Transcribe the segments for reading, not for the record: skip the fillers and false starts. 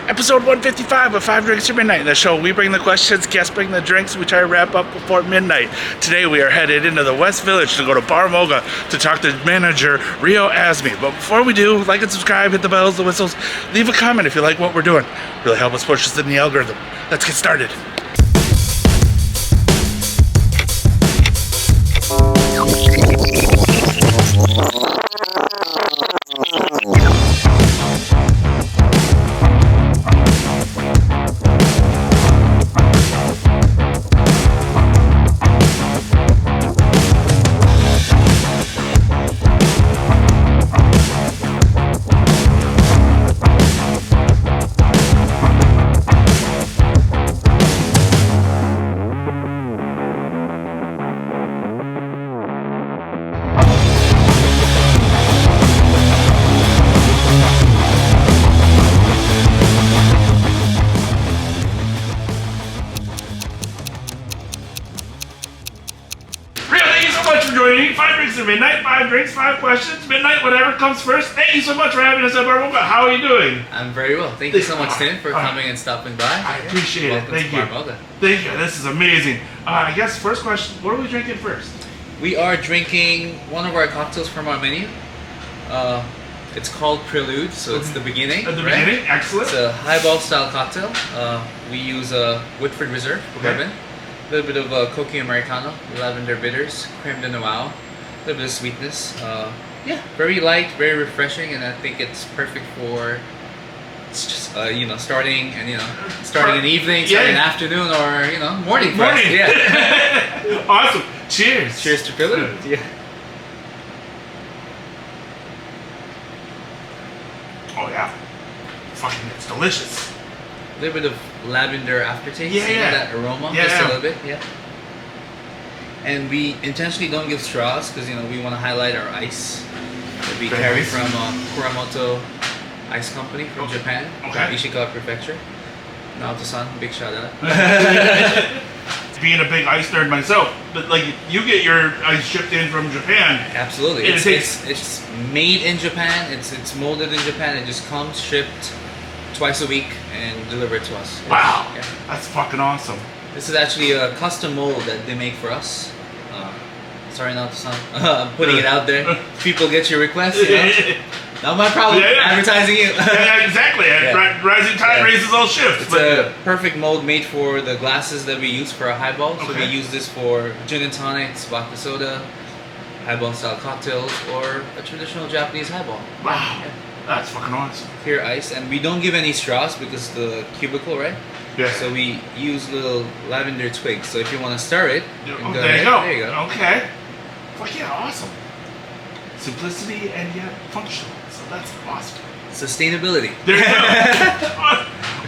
Episode 155 of 5 Drinks to Midnight. In the show, we bring the questions, guests bring the drinks, we try to wrap up before midnight. Today, we are headed into the West Village to go to Bar Moga to talk to manager Rio Azmee. But before we do, like and subscribe, hit the bells, the whistles, leave a comment if you like what we're doing. Really help us push us in the algorithm. Let's get started. Joining 5 drinks at midnight, 5 drinks, 5 questions, midnight, whatever comes first. Thank you so much for having us at Bar Moga. How are you doing? I'm very well. Thank you so much, Tim, for coming and stopping by. I appreciate it. Thank you. Bar Moga. Thank you. This is amazing. I guess first question, what are we drinking first? We are drinking one of our cocktails from our menu. It's called Prelude, so it's the beginning. At the beginning, excellent. It's a highball style cocktail. We use a Woodford Reserve bourbon. A little bit of Coca Americano, lavender bitters, creme de noix, a little bit of sweetness. Yeah, very light, very refreshing, and I think it's perfect for starting an evening, starting an afternoon, or morning. Morning. Yeah. Awesome. Cheers. Cheers to Prelude. Yeah. Oh yeah. Fucking, it's delicious. A little bit of lavender aftertaste, that aroma, just a little bit, And we intentionally don't give straws because we want to highlight our ice that we carry from Kuramoto Ice Company from Japan, Ishikawa Prefecture. Naoto-san, big shout out. Being a big ice nerd myself, but like you get your ice shipped in from Japan. Absolutely, it's made in Japan. It's molded in Japan. It just comes shipped twice a week and delivered to us. Wow, that's fucking awesome. This is actually a custom mold that they make for us. Sorry, Naoto-san, I'm putting it out there. People get your requests. Not my problem. Advertising you. Exactly. Rising tide raises all ships. It's a perfect mold made for the glasses that we use for our highball. So we use this for gin and tonics, vodka soda, highball style cocktails, or a traditional Japanese highball. Wow. That's fucking awesome. Clear ice, and we don't give any straws because the cubicle, right? Yeah. So we use little lavender twigs. So if you want to stir it, there you go. There you go. Okay. Fuck yeah, awesome. Simplicity and yet functional. So that's awesome. Sustainability. There you go.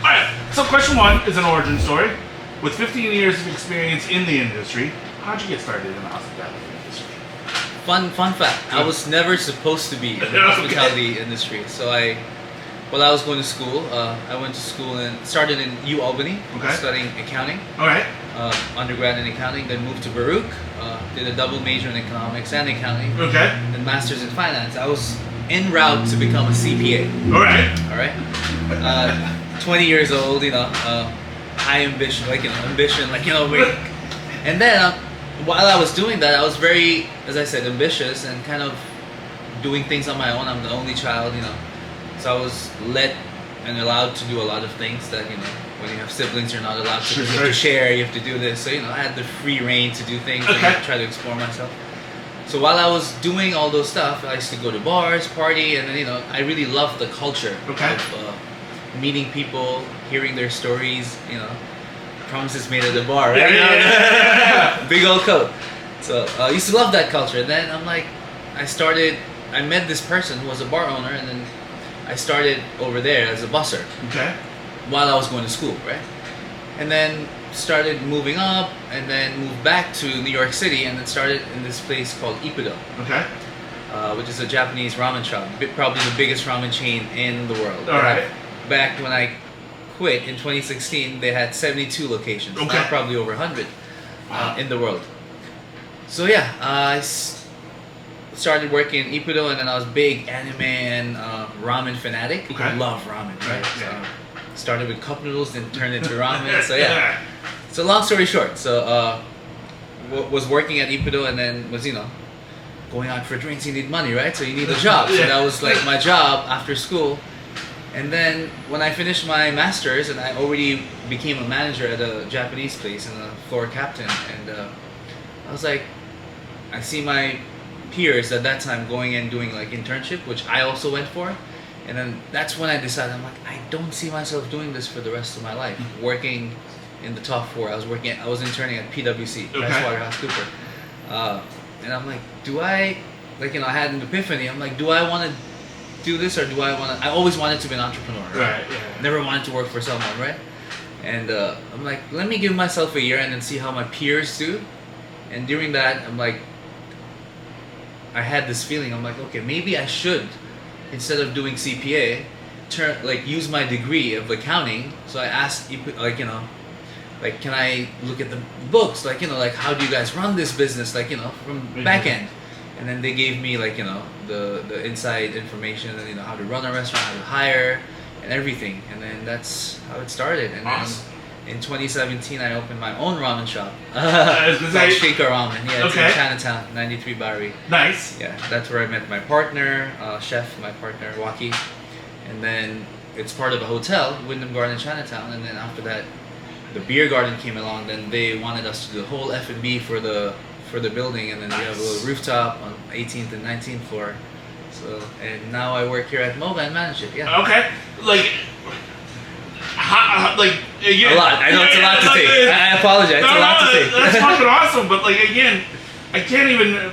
Alright, so question 1 is an origin story. With 15 years of experience in the industry, how'd you get started in the hospitality industry? Fun fact, I was never supposed to be in the hospitality industry. So while I was going to school, I went to school and started in Albany, studying accounting. Alright. Undergrad in accounting, then moved to Baruch, did a double major in economics and accounting. Okay. And master's in finance. I was en route to become a CPA. Alright. 20 years old, high ambition, and then while I was doing that, I was very, as I said, ambitious and kind of doing things on my own. I'm the only child, so I was let and allowed to do a lot of things that, when you have siblings, you're not allowed to. You have to share, you have to do this. So, I had the free reign to do things and try to explore myself. So while I was doing all those stuff, I used to go to bars, party, and then, I really loved the culture of meeting people, hearing their stories, promises made at the bar, right? Big old coat. So I used to love that culture. And then I'm like, I met this person who was a bar owner, and then I started over there as a busser. While I was going to school, right? And then started moving up, and then moved back to New York City, and then started in this place called Ippudo. Which is a Japanese ramen shop, probably the biggest ramen chain in the world. Back when I quit in 2016, they had 72 locations, now probably over 100 in the world. So yeah, I started working in Ippudo, and then I was big anime and ramen fanatic. Okay. I love ramen, right? Yeah. started with cup noodles, then turned into ramen. So yeah. So long story short, so was working at Ippudo, and then was going out for drinks. You need money, right? So you need a job. So that was like my job after school. And then when I finished my master's, and I already became a manager at a Japanese place and a floor captain, and I was like, I see my peers at that time going and doing like internship, which I also went for. And then that's when I decided, I'm like, I don't see myself doing this for the rest of my life. Working in the top four. I was interning at PwC, PricewaterhouseCoopers. And I'm like, I had an epiphany. I'm like, do I want to do this, or do I always wanted to be an entrepreneur. Right, yeah. Never wanted to work for someone, right? And I'm like, let me give myself a year and then see how my peers do. And during that, I'm like, I had this feeling, I'm like, okay, maybe I should, instead of doing CPA, use my degree of accounting. So I asked, can I look at the books, how do you guys run this business, from back end? And then they gave me the inside information and how to run a restaurant, how to hire, and everything. And then that's how it started. And awesome. Then in 2017, I opened my own ramen shop. Called Shaker Ramen. Yeah, it's in Chinatown, 93 Bari. Nice. Yeah, that's where I met my partner, my partner Waki. And then it's part of a hotel, Wyndham Garden Chinatown. And then after that, the beer garden came along. Then they wanted us to do the whole F&B for the building, and then we have a little rooftop on 18th and 19th floor. So, and now I work here at Moga and manage it. Yeah. Okay. Again, a lot. I know it's a lot to take. I apologize. It's a lot to take. That's fucking awesome. But again, I can't even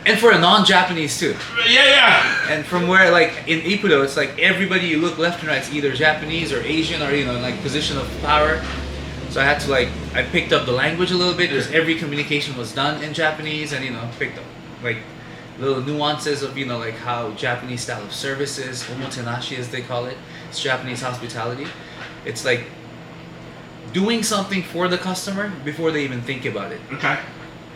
And for a non-Japanese too. Yeah. And from where in Ippudo, it's like everybody you look left and right is either Japanese or Asian or position of power. So I had to I picked up the language a little bit because every communication was done in Japanese, and picked up little nuances of how Japanese style of service is, omotenashi as they call it. It's Japanese hospitality. It's like doing something for the customer before they even think about it. Okay.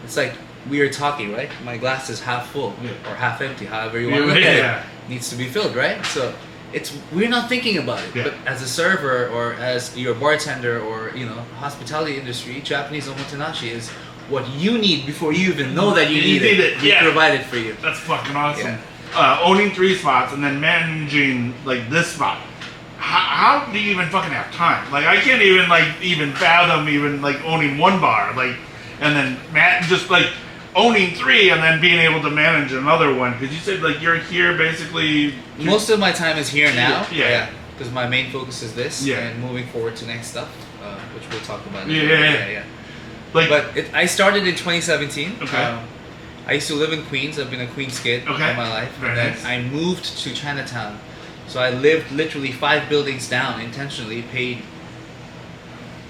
It's like we are talking, right? My glass is half full or half empty, however you want to look at it. Needs to be filled, right? So we're not thinking about it. But as a server or as your bartender or hospitality industry, Japanese omotenashi is what you need before you even know that you need it. We provide it for you. That's fucking awesome. Yeah. Owning 3 spots and then managing this spot. How do you even fucking have time? I can't even fathom owning 1 bar, and then just owning 3 and then being able to manage another one. Because you said you're here basically. Most of my time is here now. Yeah. Because my main focus is this. Yeah. And moving forward to next stuff, which we'll talk about. Yeah. I started in 2017. Okay. I used to live in Queens. I've been a Queens kid all my life. Very and then nice. I moved to Chinatown. So I lived literally 5 buildings down intentionally, paid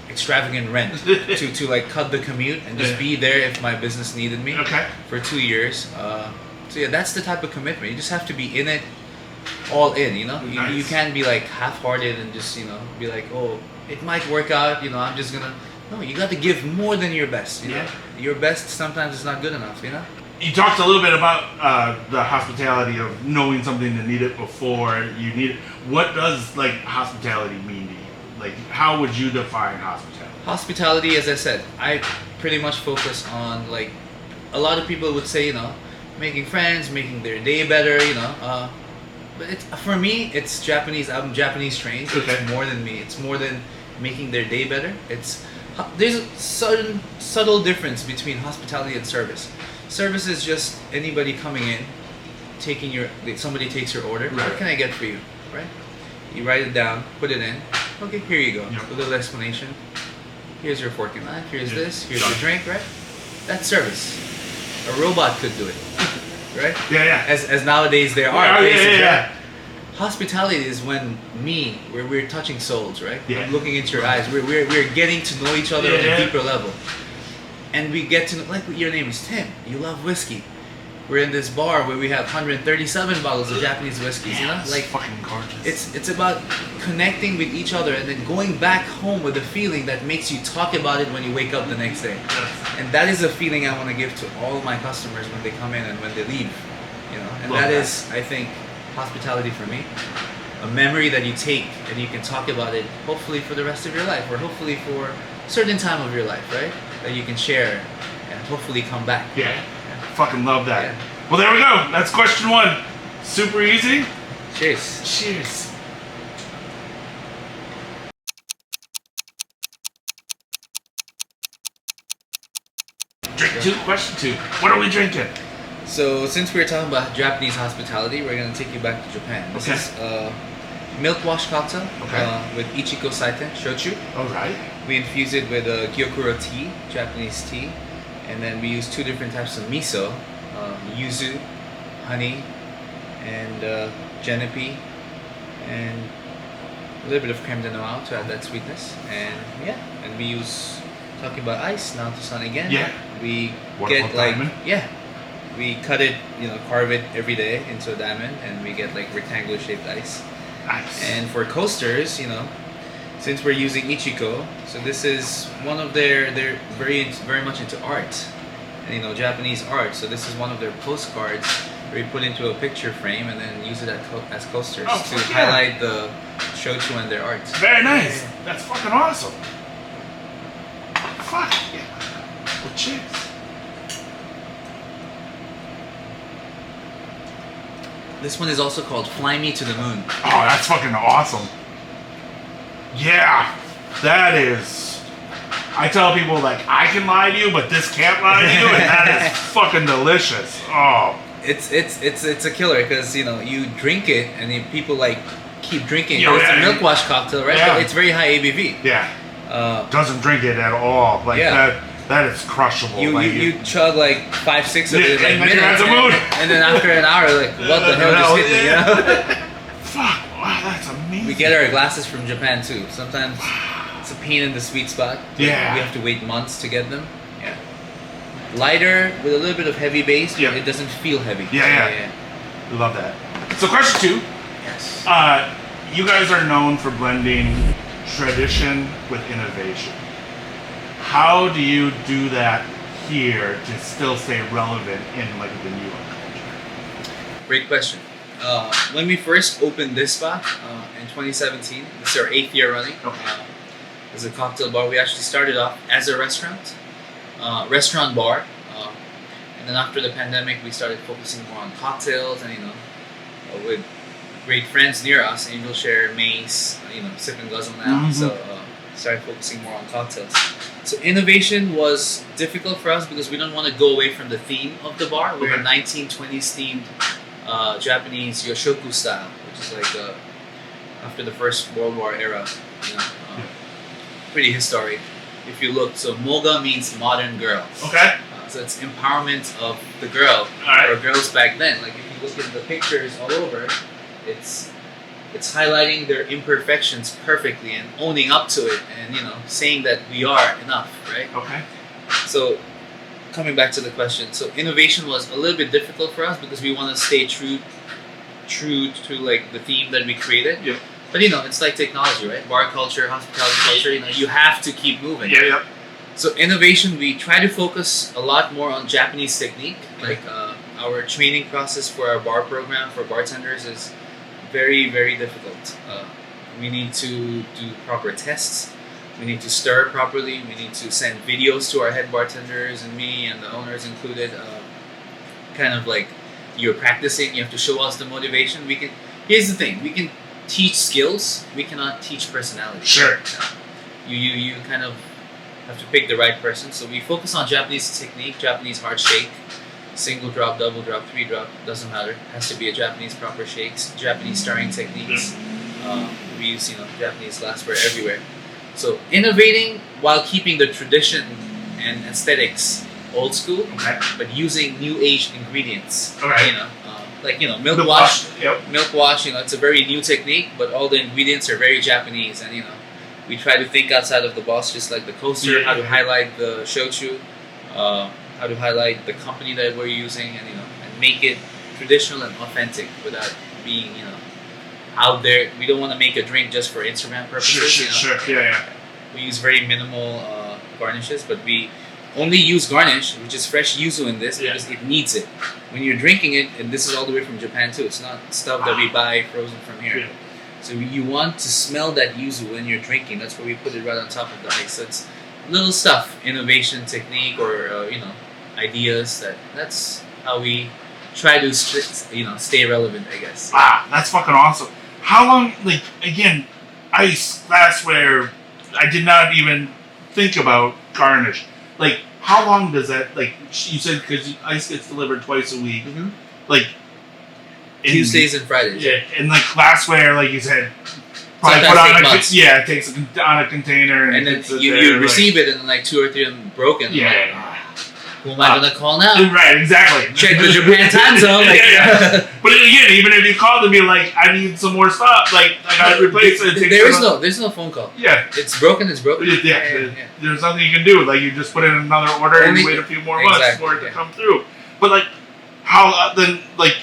extravagant rent to cut the commute and just be there if my business needed me for 2 years. So that's the type of commitment. You just have to be in it, all in. Nice. You can't be half-hearted and just be oh, it might work out. I'm just gonna. No, you got to give more than your best. Your best sometimes is not good enough. You talked a little bit about the hospitality of knowing something to need it before you need it. What does hospitality mean to you? How would you define hospitality? Hospitality, as I said, I pretty much focus on a lot of people would say making friends, making their day better. But for me, it's Japanese. I'm Japanese trained. So it's more than me. It's more than making their day better. There's a certain subtle difference between hospitality and service. Service is just anybody coming in, somebody takes your order. Right. What can I get for you? Right? You write it down, put it in. Okay, here you go. A little explanation. Here's your fork and knife. Here's this. Here's your drink. Right? That's service. A robot could do it. Right? Yeah. As nowadays there are. Yeah. Hospitality is when we're touching souls, right? Yeah. I'm looking into your eyes. We're getting to know each other on a deeper level. And we get to know, your name is Tim. You love whiskey. We're in this bar where we have 137 bottles of Japanese whiskeys. It's fucking gorgeous. It's about connecting with each other and then going back home with a feeling that makes you talk about it when you wake up the next day. And that is a feeling I want to give to all my customers when they come in and when they leave. And that is, I think, hospitality for me. a memory that you take and you can talk about it hopefully for the rest of your life, or hopefully for a certain time of your life, right? That you can share and hopefully come back. Yeah. Fucking love that. Yeah. Well, there we go. That's question 1. Super easy. Cheers. Cheers. Drink 2, question 2. What are we drinking? So since we were talking about Japanese hospitality, we're gonna take you back to Japan. This is milk wash cocktail with Ichiko Saiten shochu. All right. We infuse it with gyokuro tea, Japanese tea, and then we use 2 different types of miso, yuzu, honey, and genepi, and a little bit of creme de noix to add that sweetness. And and we use, talking about ice, now to sun again. Yeah. We Waterfall get like diamond. we cut it, carve it every day into a diamond, and we get like rectangular shaped ice. Nice. And for coasters, since we're using Ichiko, so this is one of they're very much into art, and Japanese art. So this is one of their postcards where we put into a picture frame and then use it as coasters to highlight the shochu and their art. Very nice. That's fucking awesome. Fuck yeah. Well, cheers. This one is also called Fly Me to the Moon. Oh, that's fucking awesome. Yeah, that is. I tell people, like, I can lie to you, but this can't lie to you, and that is fucking delicious. Oh. It's a killer because you drink it and then people like keep drinking. It's a milk wash cocktail, right? Yeah. But it's very high ABV. Yeah. Doesn't drink it at all. Like that is crushable. You chug like 5-6 of it and like minutes, and then after an hour, like what the hell just hit me? Fuck! Wow, that's amazing. We get our glasses from Japan too. Sometimes it's a pain in the sweet spot. Yeah. We have to wait months to get them. Yeah. Lighter with a little bit of heavy base. Yeah. It doesn't feel heavy. Yeah. Love that. So question 2. Yes. You guys are known for blending tradition with innovation. How do you do that here to still stay relevant in like the New York culture? Great question. When we first opened this spot in 2017, this is our 8th year running. Okay. As a cocktail bar, we actually started off as a restaurant bar, and then after the pandemic, we started focusing more on cocktails, and with great friends near us, Angel Share, Mace, Sip and Guzzle now. Mm-hmm. So started focusing more on cocktails. So innovation was difficult for us because we don't want to go away from the theme of the bar. We're a 1920s themed Japanese Yoshoku style, which is like after the First World War era, pretty historic. If you look, so Moga means modern girl. Okay. So it's empowerment of the girl, or girls back then. Like if you look at the pictures all over, it's highlighting their imperfections perfectly and owning up to it, and saying that we are enough, right? Okay. So coming back to the question, so innovation was a little bit difficult for us because we want to stay true to like the theme that we created. Yep. But it's like technology, right? Bar culture, hospitality culture. You have to keep moving. Yeah. So innovation, we try to focus a lot more on Japanese technique. Like our training process for our bar program for bartenders is very, very difficult. We need to do proper tests. We need to stir properly. We need to send videos to our head bartenders and me and the owners included. Kind of like you're practicing. You have to show us the motivation. Here's the thing. We can teach skills. We cannot teach personality. Sure. You kind of have to pick the right person. So we focus on Japanese technique, Japanese hard shake, single drop, double drop, 3 drop, doesn't matter. It has to be a Japanese proper shakes, Japanese stirring techniques. We use Japanese glassware everywhere. So innovating while keeping the tradition and aesthetics old school, but using new age ingredients. Like milk wash. Yep. Milk wash. It's a very new technique, but all the ingredients are very Japanese, and we try to think outside of the box, just like the coaster, how to highlight the shochu, how to highlight the company that we're using, and make it traditional and authentic without being out there. We don't want to make a drink just for Instagram purposes. Sure. Yeah. We use very minimal garnishes, but we only use garnish, which is fresh yuzu in this, because it needs it. When you're drinking it, and this is all the way from Japan too, it's not stuff that we buy frozen from here. So you want to smell that yuzu when you're drinking. That's why we put it right on top of the ice. So it's little stuff, innovation, technique, or ideas. That's how we try to stay relevant, I guess. That's fucking awesome. How long? Like again, ice glassware. I did not even think about garnish. Like, how long does that? Like you said, because ice gets delivered twice a week. Mm-hmm. Like Tuesdays and Fridays. Yeah, and like glassware, like you said, probably put on it takes on a container, and then you receive it, and then like 2 or 3 of them broken. Yeah. Who am I gonna call now? Right, exactly. Check the Japan time zone. Like, But again, even if you called and be like, I need some more stuff, like I gotta replace it. There's no phone call. Yeah, it's broken. It's broken. Yeah. There's nothing you can do. Like you just put in another order and wait a few more months for it to come through. But like, how then? Like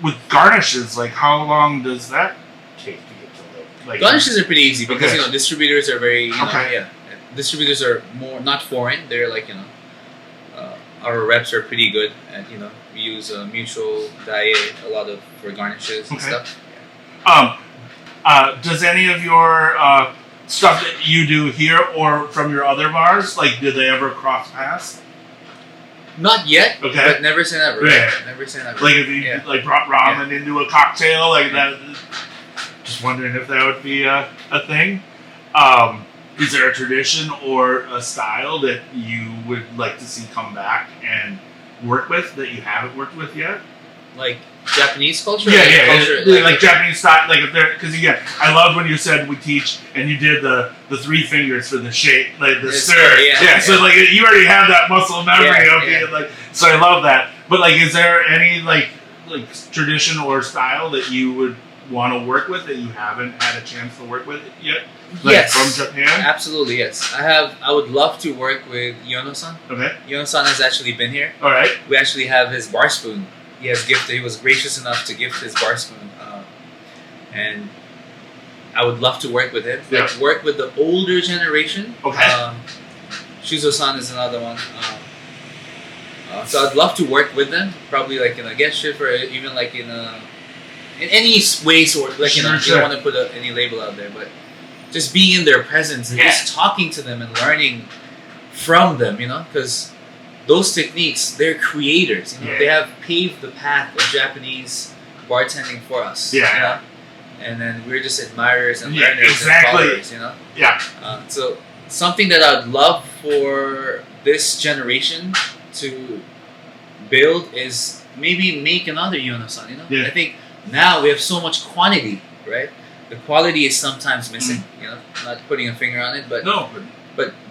with garnishes, like how long does that take to get to? Like garnishes are pretty easy because distributors are very distributors are more not foreign. They're like our reps are pretty good at we use mutual diet a lot of for garnishes and stuff. Does any of your stuff that you do here or from your other bars, like, do they ever cross paths? Not yet, okay, but never say never. Yeah. Never say never. Like if you brought ramen into a cocktail, like that. Just wondering if that would be a thing. Is there a tradition or a style that you would like to see come back and work with that you haven't worked with yet? Like Japanese culture? Culture, like Japanese style, like if there, because again, I loved when you said we teach and you did the 3 fingers for the shape, like the stir. So like you already have that muscle memory of it, like, so I love that. But like, is there any like tradition or style that you would want to work with that you haven't had a chance to work with yet? Like yes, from Japan? Absolutely, yes. I would love to work with Yono-san. Okay. Yono-san has actually been here. All right. We actually have his bar spoon. He was gracious enough to gift his bar spoon. And I would love to work with him. Yeah. Like work with the older generation. Okay. Shuzo-san is another one. So I'd love to work with them. Probably like in a guest shift or even like in any way, sort like you don't want to put any label out there, but just being in their presence and just talking to them and learning from them, because those techniques, they're creators. They have paved the path of Japanese bartending for us. And then we're just admirers and learners and followers. So something that I'd love for this generation to build is maybe make another Yono-san. I think now we have so much quantity, right? The quality is sometimes missing. Not putting a finger on it, but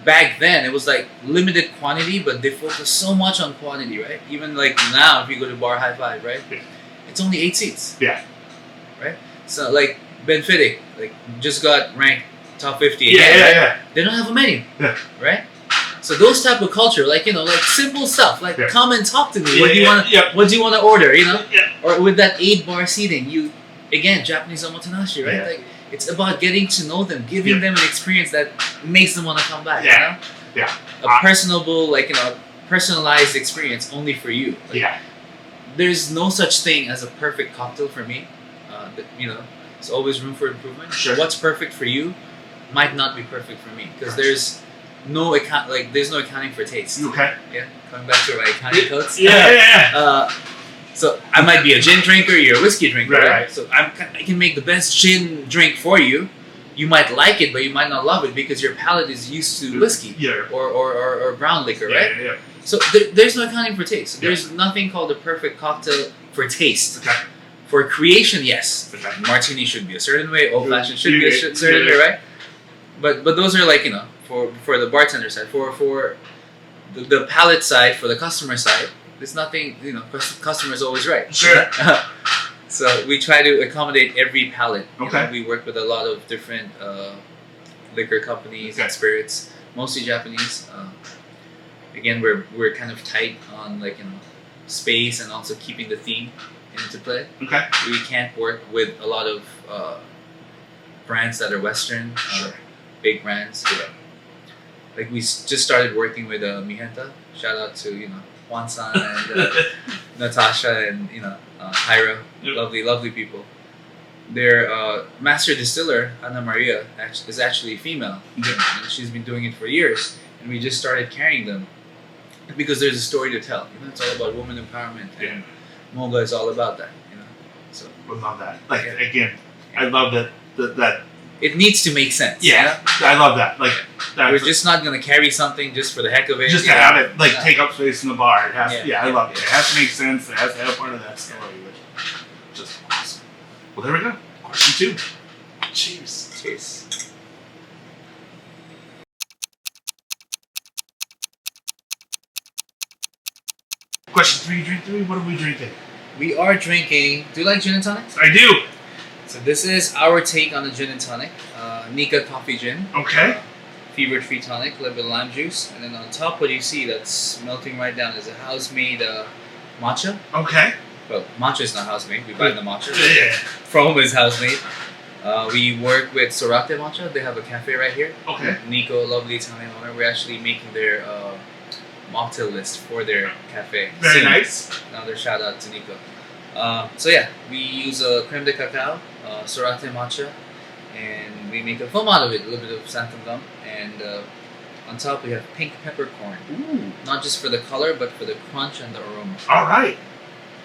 back then it was like limited quantity, but they focus so much on quantity, right? Even like now, if you go to Bar High Five, right? It's only 8 seats. Right. So like Benfitic, like just got ranked top 50 again. They don't have a menu. Right. So those type of culture, like like simple stuff, like come and talk to me. What do you want to? What do you want to order? Or with that 8-bar seating, again Japanese omotenashi, right? Like it's about getting to know them, giving them an experience that makes them want to come back. A personable, personalized experience only for you. There's no such thing as a perfect cocktail for me. There's always room for improvement. What's perfect for you might not be perfect for me because there's no accounting for taste. Okay. Yeah. Coming back to my accounting codes. So I might be a gin drinker, you're a whiskey drinker, right? So I can make the best gin drink for you. You might like it, but you might not love it because your palate is used to whiskey or brown liquor, right? So there's no accounting for taste. There's nothing called a perfect cocktail for taste. For creation, yes. Martini should be a certain way. Old fashioned should be a certain way, right? But those are like for the bartender side, for the palate side, for the customer side. There's nothing, customer's always right. So we try to accommodate every palate. We work with a lot of different liquor companies and spirits, mostly Japanese. Again, we're kind of tight on space and also keeping the theme into play. We can't work with a lot of brands that are Western, big brands. Like we just started working with Mihenta. Shout out to Juan-san and Natasha and Hyra, lovely people. their master distiller, Ana Maria, is actually female. Yeah. And she's been doing it for years. And we just started carrying them because there's a story to tell. You know, it's all about woman empowerment. And Moga is all about that. You know, so I love that. Like again, I love that. It needs to make sense. Yeah, I love that. Like we're just not gonna carry something just for the heck of it. Just to have it like take up space in the bar. It has. I love it. It has to make sense. It has to have part of that story. Which just awesome. Well, there we go. Question 2. Cheers. Cheers. Question 3. Drink 3. What are we drinking? We are drinking. Do you like gin and tonics? I do. So this is our take on the gin and tonic. Nika coffee gin. Okay. Fever-free tonic, a little bit of lime juice, and then on top, what you see that's melting right down is a house-made matcha. Okay. Well, matcha is not house-made. We buy the matcha. Yeah. Foam is house-made. We work with Sorate Matcha. They have a cafe right here. Okay. Nico, lovely Italian owner. We're actually making their mocktail list for their cafe. Very nice. Another shout out to Nico. So yeah, we use creme de cacao, Sorate matcha, and we make a foam out of it. A little bit of xanthan gum, and on top we have pink peppercorn. Ooh. Not just for the color, but for the crunch and the aroma. All right.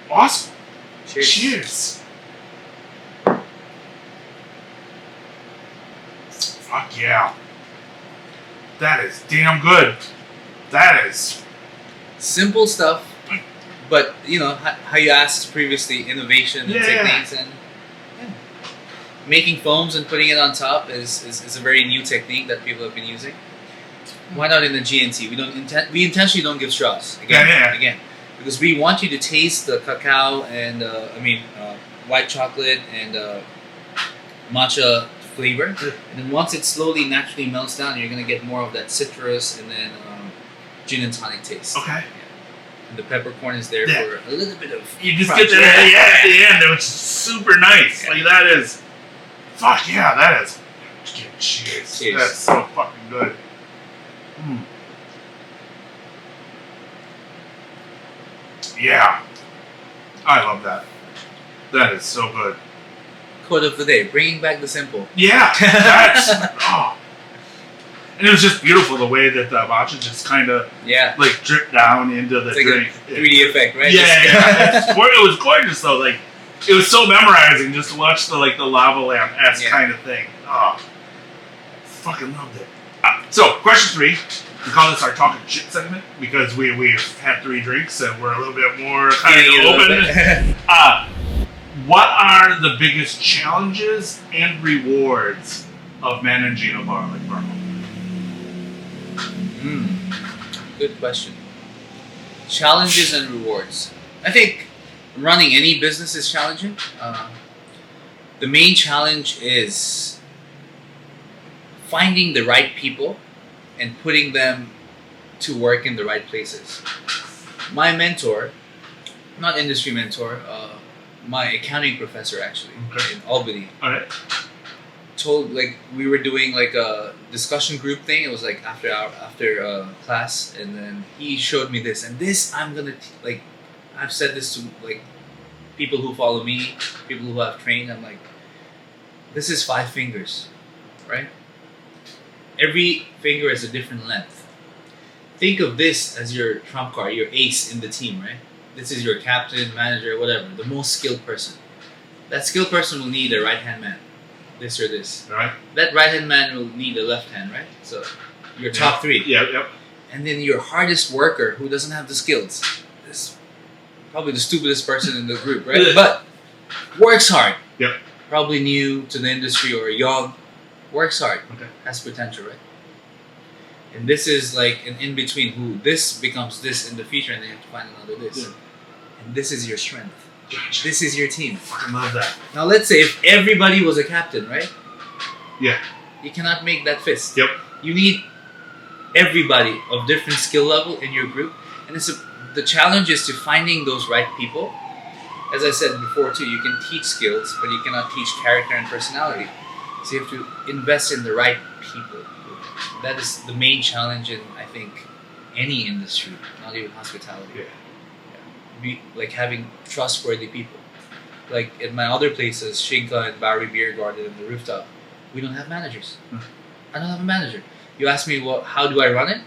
Awesome. Cheers. Cheers. Fuck yeah. That is damn good. That is. Simple stuff, but you know how you asked previously, innovation and techniques, and making foams and putting it on top is a very new technique that people have been using. Why not in the GNT? We intentionally don't give straws again, because we want you to taste the cacao and white chocolate and matcha flavor, and then once it slowly naturally melts down, you're gonna get more of that citrus and then gin and tonic taste. Okay. And the peppercorn is there for a little bit of. You just get that at the end, which is super nice. Like that is. Fuck yeah, that is. Cheers. That's so fucking good. Yeah. I love that. That is so good. Quote of the day: bringing back the simple. Yeah, that's and it was just beautiful the way that the matcha just kind of like dripped down into the drink. Like a 3D effect, right? Yeah. It was gorgeous though. Like it was so memorizing just to watch the lava lamp-esque kind of thing. Oh, fucking loved it. So question 3. We call this our talking shit segment because we've had 3 drinks and we're a little bit more kind of open. What are the biggest challenges and rewards of managing a bar like Bar Moga? Good question. Challenges and rewards. I think running any business is challenging. The main challenge is finding the right people and putting them to work in the right places. My mentor, not industry mentor, my accounting professor actually in Albany, we were doing like a discussion group thing. It was like after class, and then he showed me this, and this I'm gonna I've said this to like people who follow me, people who have trained. I'm like, this is 5 fingers, right? Every finger is a different length. Think of this as your trump card, your ace in the team, right? This is your captain, manager, whatever, the most skilled person. That skilled person will need a right-hand man, this or this. Right. That right-hand man will need a left hand, right? So your top 3. Yep. And then your hardest worker who doesn't have the skills, is probably the stupidest person in the group, right? But works hard. Yep. Probably new to the industry or young, works hard, has potential, right? And this is like an in-between who this becomes this in the future and they have to find another this. Yeah. And this is your strength. Gotcha. This is your team. I love that. Now let's say if everybody was a captain, right? Yeah. You cannot make that fist. Yep. You need everybody of different skill level in your group. And the challenge is to finding those right people. As I said before too, you can teach skills, but you cannot teach character and personality. So you have to invest in the right people. That is the main challenge in, I think, any industry, not even hospitality. Be like having trustworthy people. like in my other places, Shinka and Barry Beer Garden and the Rooftop, we don't have managers. I don't have a manager. You ask me, well, how do I run it?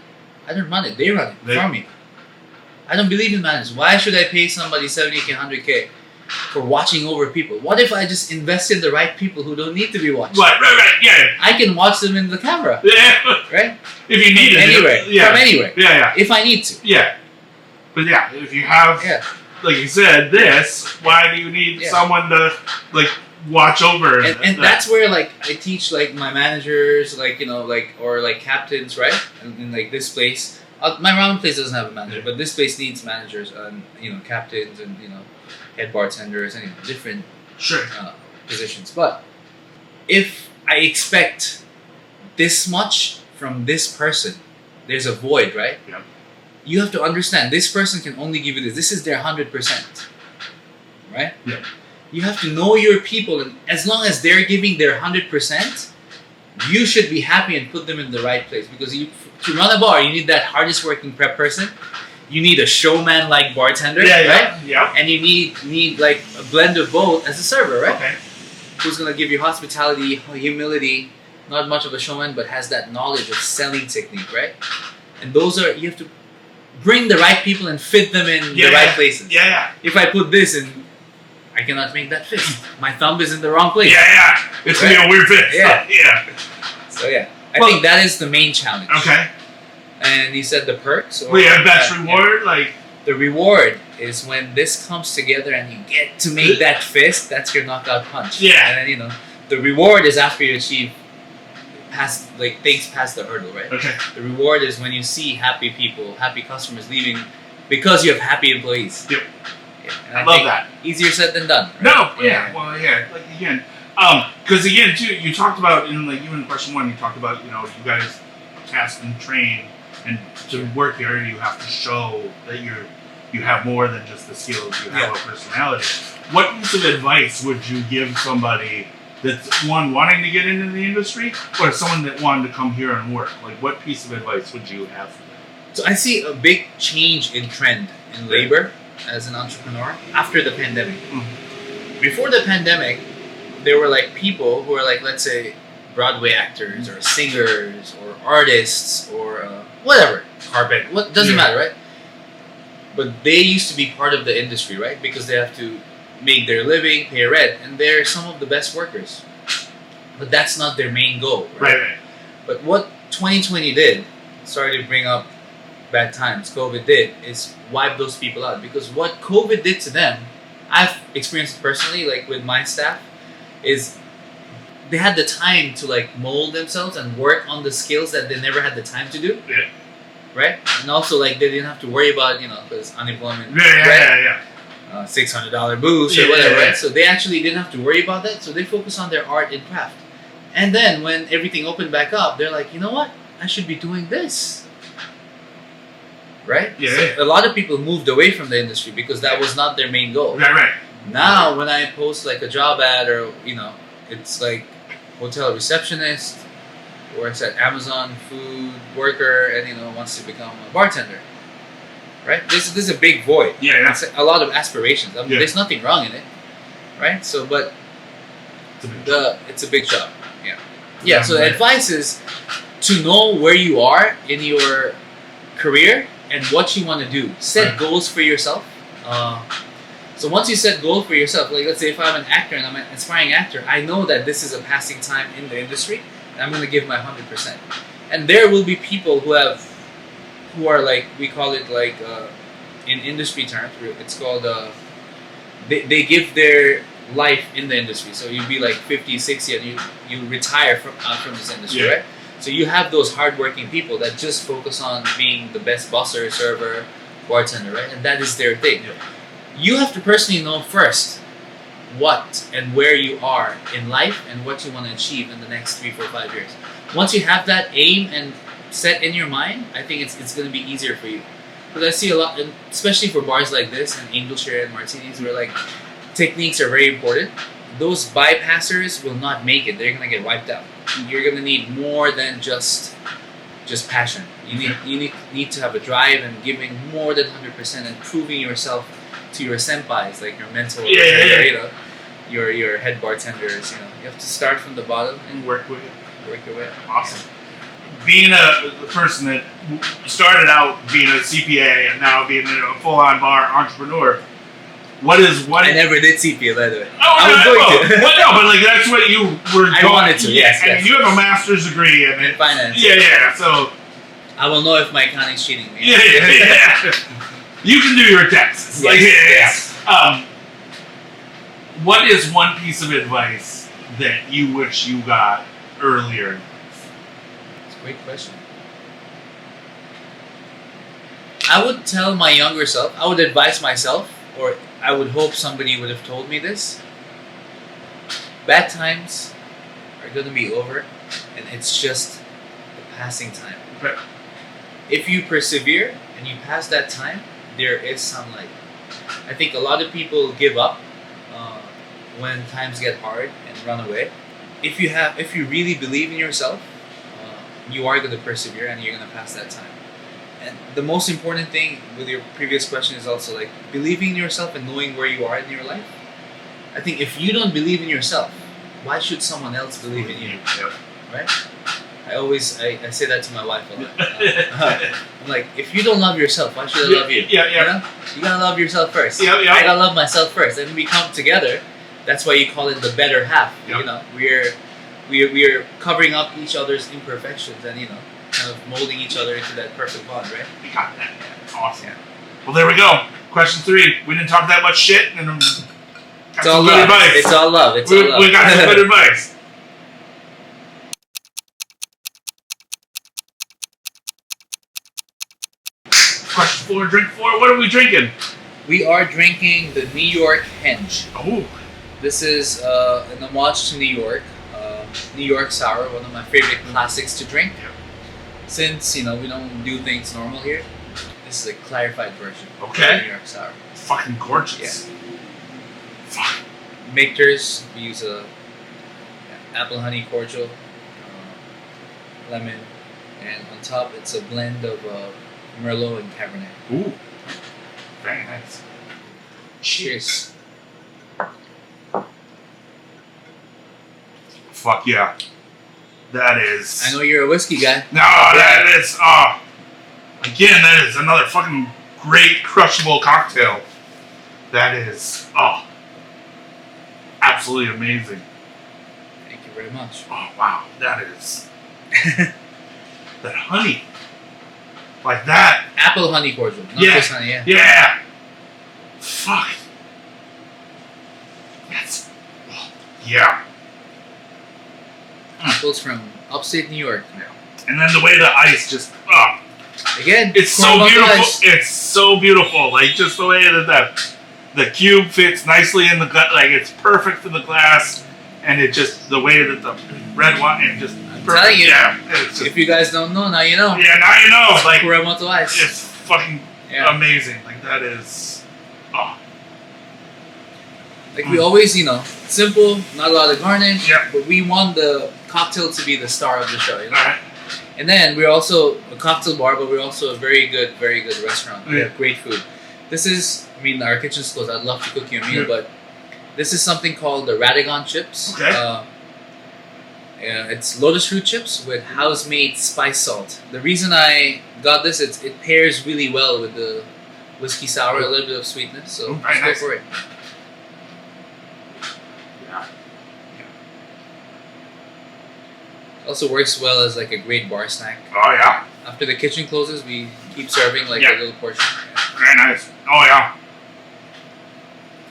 I don't run it. They run it for me. I don't believe in managers. Why should I pay somebody 70K, 100K for watching over people? What if I just invest in the right people who don't need to be watched? Right, yeah. I can watch them in the camera. Yeah. Right? If you need it. Anywhere. Yeah. From anywhere. Yeah. If I need to. Yeah. But yeah, if you have, like you said, this, why do you need someone to, like, watch over? And that's where, like, I teach, like, my managers, like, you know, like, or, like, captains, right? And like, this place, my ramen place doesn't have a manager, but this place needs managers and, you know, captains and, you know, head bartenders and different positions. But if I expect this much from this person, there's a void, right? Yeah. You have to understand this person can only give you this. This is their 100%, right? Yeah. You have to know your people, and as long as they're giving their 100%, you should be happy and put them in the right place. Because to run a bar, you need that hardest working prep person. You need a showman like bartender, right? Yeah. And you need like a blend of both as a server, right? Okay. Who's gonna give you hospitality, humility, not much of a showman, but has that knowledge of selling technique, right? And those are, you have to bring the right people and fit them in the right places. Yeah. If I put this in, I cannot make that fit. My thumb is in the wrong place. Yeah. It's gonna be a weird fit. Yeah. So I think that is the main challenge. Okay. And you said the perks? Or best reward? Like, the reward is when this comes together and you get to make that fist, that's your knockout punch. Yeah. And then, you know, the reward is after you achieve things past the hurdle, right? Okay. The reward is when you see happy people, happy customers leaving because you have happy employees. Yep. Yeah. I love that. Easier said than done. Right? No, like again, because again, too, you talked about in like even in question 1, you talked about, you know, you guys test and train, and to work here, you have to show that you have more than just the skills. You have a personality. What piece of advice would you give somebody that's one wanting to get into the industry, or someone that wanted to come here and work? Like, what piece of advice would you have for them? So I see a big change in trend in labor as an entrepreneur after the pandemic. Mm-hmm. Before the pandemic, there were like people who were like, let's say, Broadway actors or singers or artists or whatever, carpet, what doesn't matter, right? But they used to be part of the industry, right? Because they have to make their living, pay rent, and they're some of the best workers. But that's not their main goal, Right. But what 2020 did, sorry to bring up bad times, COVID did, is wipe those people out. Because what COVID did to them, I've experienced personally, like with my staff, is they had the time to like mold themselves and work on the skills that they never had the time to do. Yeah. Right? And also like they didn't have to worry about, you know, because unemployment. Yeah. $600 boost or whatever, right? So they actually didn't have to worry about that. So they focus on their art and craft. And then when everything opened back up, they're like, you know what? I should be doing this. Right? Yeah. So a lot of people moved away from the industry because that was not their main goal. Right. Now when I post like a job ad or, you know, it's like hotel receptionist, works at Amazon, food worker, and, you know, wants to become a bartender. Right? This is a big void. Yeah. It's a lot of aspirations. I mean, there's nothing wrong in it. Right? So, but it's a big job. Yeah. So the advice is to know where you are in your career and what you want to do. Set goals for yourself. So once you set goals for yourself, like let's say if I'm an actor and I'm an aspiring actor, I know that this is a passing time in the industry, and I'm going to give my 100%. And there will be people who are like, we call it like in industry terms, it's called they give their life in the industry. So you'd be like 50, 60 and you retire from this industry, right? So you have those hardworking people that just focus on being the best busser, server, bartender, right? And that is their thing. You have to personally know first what and where you are in life and what you want to achieve in the next 3, 4, 5 years. Once you have that aim and set in your mind, I think it's going to be easier for you. Because I see a lot, especially for bars like this and Angel Share and Martinis, where like techniques are very important. Those bypassers will not make it. They're going to get wiped out. You're going to need more than just passion. You need to have a drive and giving more than 100% and proving yourself to your senpais, like your mentors. You know, your head bartender is, you know, you have to start from the bottom and Work with it. work your way up. Awesome. Being a person that started out being a CPA and now being a full-on bar entrepreneur, what is one? I never did CPA, by the way. Oh, I was going to. Well, no, but like that's what you were. I wanted to. Yes, I mean, you have a master's degree in in finance. Yeah. So I will know if my accounting's cheating me. yeah. You can do your taxes. Yes, Like, yes. What is one piece of advice that you wish you got earlier? It's a great question. I would tell my younger self, I would advise myself, or I would hope somebody would have told me this. Bad times are going to be over, and it's just a passing time. Okay. If you persevere and you pass that time, there is sunlight. I think a lot of people give up when times get hard and run away. If you really believe in yourself, you are going to persevere and you're going to pass that time. And the most important thing with your previous question is also like believing in yourself and knowing where you are in your life. I think if you don't believe in yourself, why should someone else believe in you? Yep. Right? I say that to my wife a lot. I'm like, if you don't love yourself, why should I love you? Yeah. You know? You gotta love yourself first. Yeah. I gotta love myself first. And we come together. That's why you call it the better half. Yep. You know, we're covering up each other's imperfections and, you know, kind of molding each other into that perfect bond, right? We got that. Awesome. Well, there we go. Question 3. We didn't talk that much shit, and It's all love. It's all love. It's all love. We got some good advice. Question 4, drink 4. What are we drinking? We are drinking the New York Henge. Oh, This is an homage to New York. New York Sour, one of my favorite classics to drink. Yeah. Since, you know, we don't do things normal here, this is a clarified version Okay. of New York Sour. fucking gorgeous. Yeah. Fuck. Makers, we use a apple honey cordial, lemon, and on top it's a blend of Merlot and Cabernet. Ooh. Very nice. Cheers. Fuck yeah. That is. I know you're a whiskey guy. No, that is. Again, that is another fucking great crushable cocktail. That is. Absolutely amazing. Thank you very much. Oh, wow. That is. That honey. Like that. Apple honey cordial, not Yeah. just honey, yeah. Yeah. Fuck. That's. Yeah. Apples from upstate New York. And then the way the ice just. Again, It's so caramel beautiful. ice. It's so beautiful. Like just the way that the cube fits nicely in the glass. Like it's perfect in the glass, and it just the way that the red wine and just. I'm telling you. Yeah. It's just, If you guys don't know, now you know. yeah. Now you know. Like Caramel ice. it's fucking Yeah. amazing. Like that is. Oh. Like we always, you know, simple, not a lot of garnish. Yeah. But we want the cocktail to be the star of the show, you know. Alright. And then we're also a cocktail bar, but we're also a very good restaurant. We Yeah. have great food. This is, I mean, our kitchen's closed. I'd love to cook you a meal, Yeah. but this is something called the Radagon chips. Okay. Yeah, it's lotus root chips with house-made spice salt. The reason I got this, it pairs really well with the whiskey sour, a little bit of sweetness. So Very just nice. go for it. Yeah. Also works well as like a great bar snack. Oh yeah. After the kitchen closes, we keep serving like Yeah. a little portion. Very nice. Oh yeah.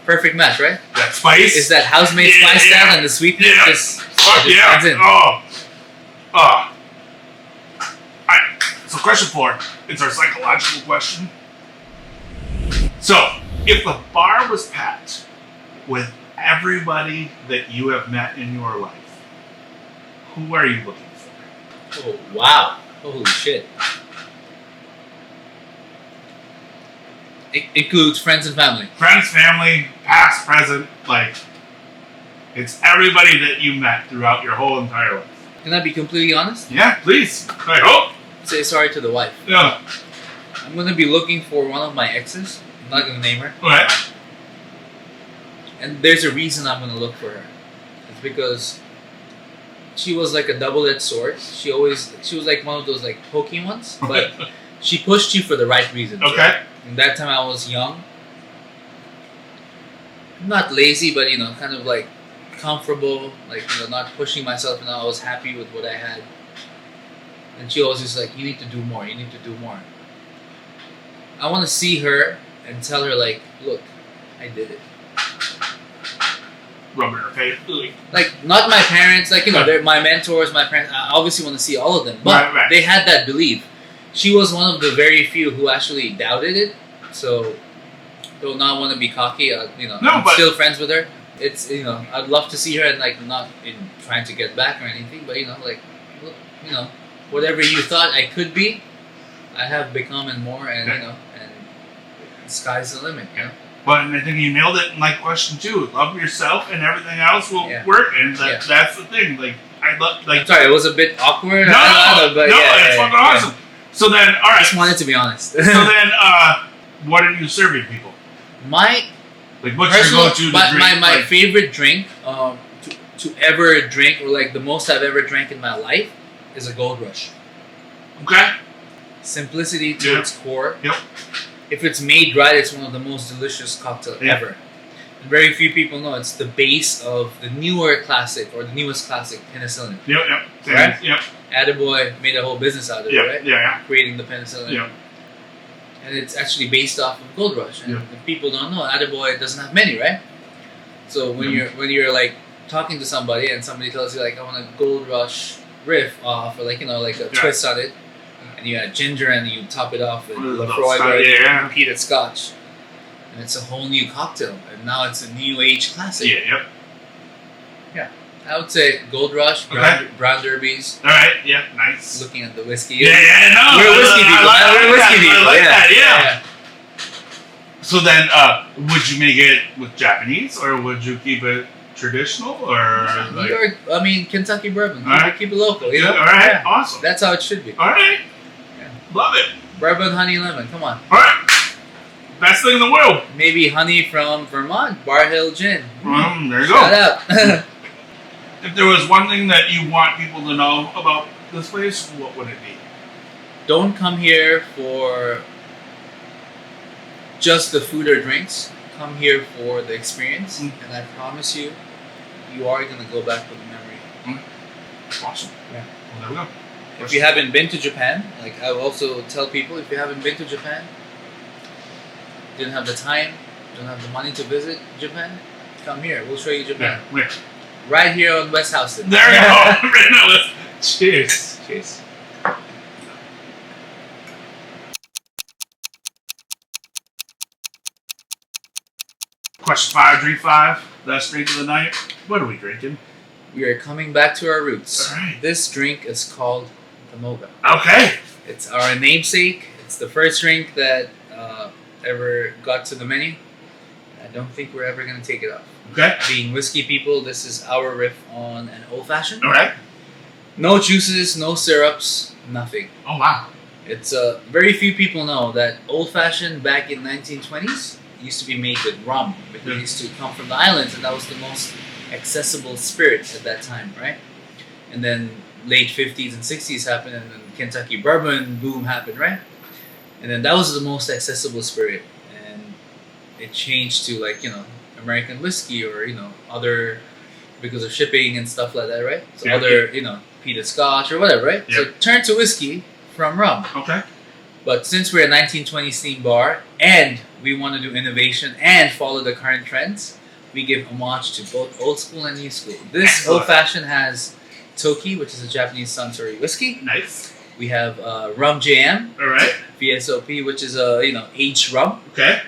Perfect match, right? That spice. Is that house-made Yeah, spice yeah. down and the sweetness Yeah. just Fuck just yeah. adds in. Oh. Alright. So question 4. It's our psychological question. So, if the bar was packed with everybody that you have met in your life, who are you looking for? Oh wow! Holy shit! It includes friends and family. Friends, family, past, present, like it's everybody that you met throughout your whole entire life. Can I be completely honest? Yeah, please. I hope. Say sorry to the wife. Yeah. I'm gonna be looking for one of my exes. I'm not gonna name her. Alright. And there's a reason I'm gonna look for her. It's because she was like a double-edged sword. She was like one of those like pokey ones, but she pushed you for the right reasons. Okay. Right? And that time I was young, not lazy, but kind of like comfortable, like not pushing myself. And I was happy with what I had. And she always just like, you need to do more. You need to do more. I want to see her and tell her like, look, I did it. Rubbing her face. Like, not my parents, like, they're my mentors, my parents. I obviously want to see all of them. But Right. they had that belief. She was one of the very few who actually doubted it. So, though not want to be cocky, I'm still friends with her. It's, I'd love to see her and, like, not in trying to get back or anything. But, like, look, whatever you thought I could be, I have become and more. And, and the sky's the limit, But I think you nailed it in like question 2. Love yourself and everything else will work. And that's the thing. Like I love like. I'm sorry, it was a bit awkward. But it's fucking awesome. Yeah. So then, all right. Just wanted to be honest. So then, what are you serving people? My like what's your go-to drink? My favorite drink to ever drink, or like the most I've ever drank in my life, is a Gold Rush. Okay. Simplicity to its core. Yep. If it's made right, it's one of the most delicious cocktails ever. And very few people know it's the base of the newer classic, or the newest classic, penicillin. Yep. Right? Yep. Attaboy made a whole business out of it, right? Yeah. Creating the penicillin. Yep. And it's actually based off of Gold Rush. And if people don't know, Attaboy doesn't have many, right? So when you're like talking to somebody and somebody tells you like, I want a Gold Rush riff off, or like like a twist on it, and you add ginger and you top it off with LaCroix peated scotch, and it's a whole new cocktail. And now it's a new age classic. Yeah. I would say Gold Rush, Brown Derbies. All right. Yeah. Nice. Looking at the whiskey. No. We're whiskey people. I like that. Yeah. So then, would you make it with Japanese, or would you keep it traditional, or New York? I mean, Kentucky bourbon. Keep it local. All right. Awesome. That's how it should be. All right. Love it. Bourbon, honey, lemon. Come on. All right. Best thing in the world. Maybe honey from Vermont, Bar Hill Gin. There you go. Shout out. If there was one thing that you want people to know about this place, what would it be? Don't come here for just the food or drinks. Come here for the experience, and I promise you, you are going to go back with a memory. Awesome. Yeah. Well, there we go. If you haven't been to Japan, like I will also tell people, if you haven't been to Japan, didn't have the time, don't have the money to visit Japan, come here. We'll show you Japan. Yeah. Where? Right here on West Houston. There we go. Right now. Cheers. Cheers. Question 5, drink 5. Last drink of the night. What are we drinking? We are coming back to our roots. All right. This drink is called the Moga. Okay. It's our namesake. It's the first drink that ever got to the menu. I don't think we're ever going to take it off. Okay. Being whiskey people, this is our riff on an old fashioned. All right. No juices, no syrups, nothing. Oh, wow. It's very few people know that old fashioned back in 1920s used to be made with rum, because it used to come from the islands, and that was the most accessible spirit at that time, right? And then late 50s and 60s happened, and then Kentucky bourbon boom happened, right? And then that was the most accessible spirit, and it changed to like American whiskey, or other, because of shipping and stuff like that, right? So other peated scotch or whatever, right? So it turned to whiskey from rum. Okay. But since we're a 1920s themed bar, and we want to do innovation and follow the current trends, we give homage to both old school and new school. This old fashioned has Toki, which is a Japanese Suntory whiskey. Nice. We have rum JM. All right. VSOP, which is a aged rum. Okay.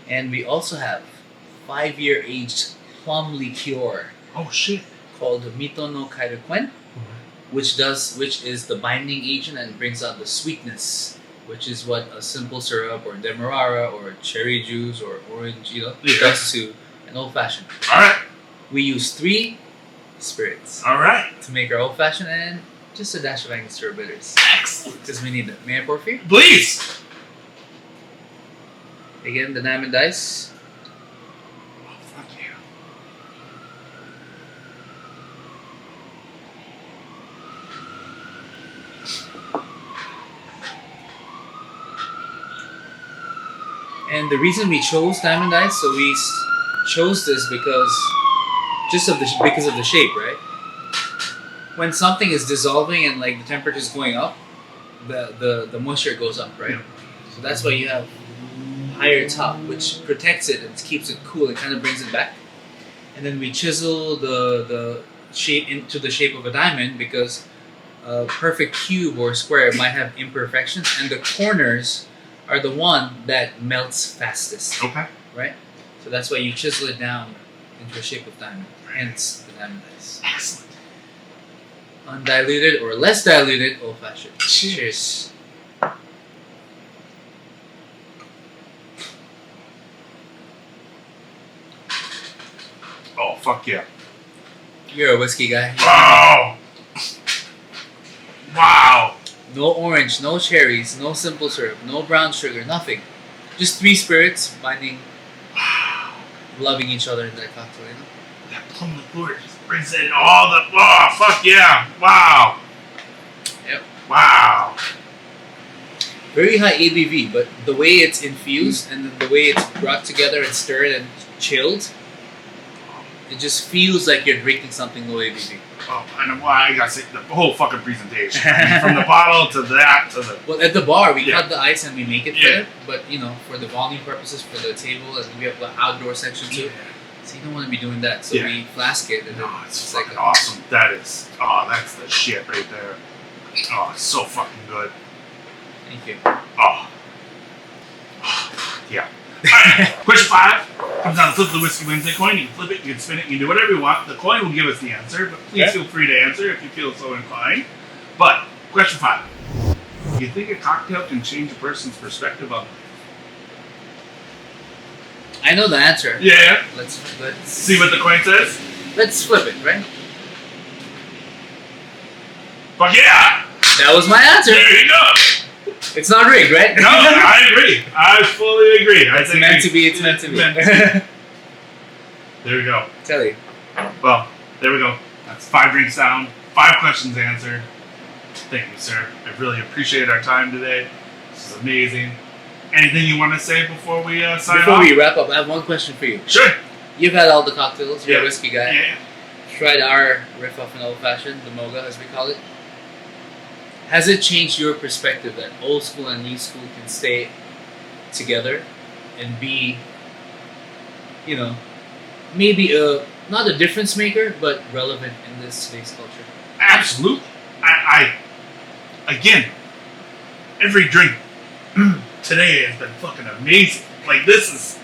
And we also have 5-year aged plum liqueur. Oh shit. Called Mito no Kairukuen, which is the binding agent and brings out the sweetness, which is what a simple syrup or demerara or cherry juice or orange does to an old fashioned. All right. We use 3 spirits. All right. To make our old fashioned, and just a dash of Angostura bitters. Excellent. Because we need that. May I pour for you? Please. Again, the diamond dice. Oh, fuck you. And the reason we chose diamond ice, so we chose this because because of the shape, right? When something is dissolving and like the temperature is going up, the moisture goes up, right? Yeah. So that's why you have higher top, which protects it and keeps it cool. It kind of brings it back. And then we chisel the shape into the shape of a diamond because a perfect cube or square might have imperfections, and the corners are the one that melts fastest, Okay. right? So that's why you chisel it down into a shape of diamond. Hence the diamond ice. Excellent. Undiluted or less diluted old fashioned. Cheers. Oh, fuck yeah. You're a whiskey guy. Oh! Wow! No orange, no cherries, no simple syrup, no brown sugar, nothing. Just three spirits binding, loving each other in that cocktail, you know? That plum liqueur just brings in all the... Oh, fuck yeah! Wow! Yep. Wow! Very high ABV, but the way it's infused and the way it's brought together and stirred and chilled, it just feels like you're drinking something low ABV. Oh, and I gotta say, the whole fucking presentation. I mean, from the bottle to that to the... Well, at the bar, we Yeah. cut the ice and we make it Yeah. better, but you know, for the volume purposes, for the table, and we have the outdoor section too. So you don't want to be doing that, so Yeah. we flask it. And No, then it's like fucking awesome. That is... Oh, that's the shit right there. Oh, it's so fucking good. Thank you. Oh. Yeah. Alright, question 5 comes down to flip the Whiskey Wednesday coin. You can flip it, you can spin it, you can do whatever you want. The coin will give us the answer, but please Okay. feel free to answer if you feel so inclined. But, question 5. Do you think a cocktail can change a person's perspective on life? I know the answer. Yeah. Let's See what the coin says? let's flip it, right? Fuck yeah! That was my answer. There you go! It's not rigged, right? No, I agree. I fully agree. I It's think meant to be. It's meant to be. There we go. Tell you. Well, there we go. That's 5 drinks down, 5 questions answered. Thank you, sir. I really appreciate our time today. This is amazing. Anything you want to say before we sign Before off? we wrap up, I have one question for you. Sure. You've had all the cocktails. You're Yeah. a whiskey guy. Yeah. Tried our riff off an old fashioned, the Moga as we call it. Has it changed your perspective that old school and new school can stay together and be, you know, maybe not a difference maker, but relevant in this today's culture? Absolutely. I again, every drink today has been fucking amazing. Like this is,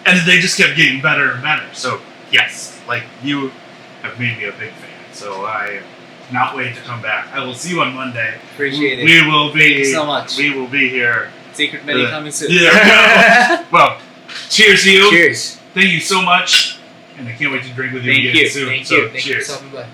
and they just kept getting better and better. So yes, like you have made me a big fan. So I cannot wait to come back. I will see you on Monday. Appreciate it. We will be. Thank you so much. We will be here. Secret menu coming soon. Yeah. Well, cheers to you. Cheers. Thank you so much, and I can't wait to drink with you Thank again you. soon. Thank So, you. Thank you for cheers. stopping by.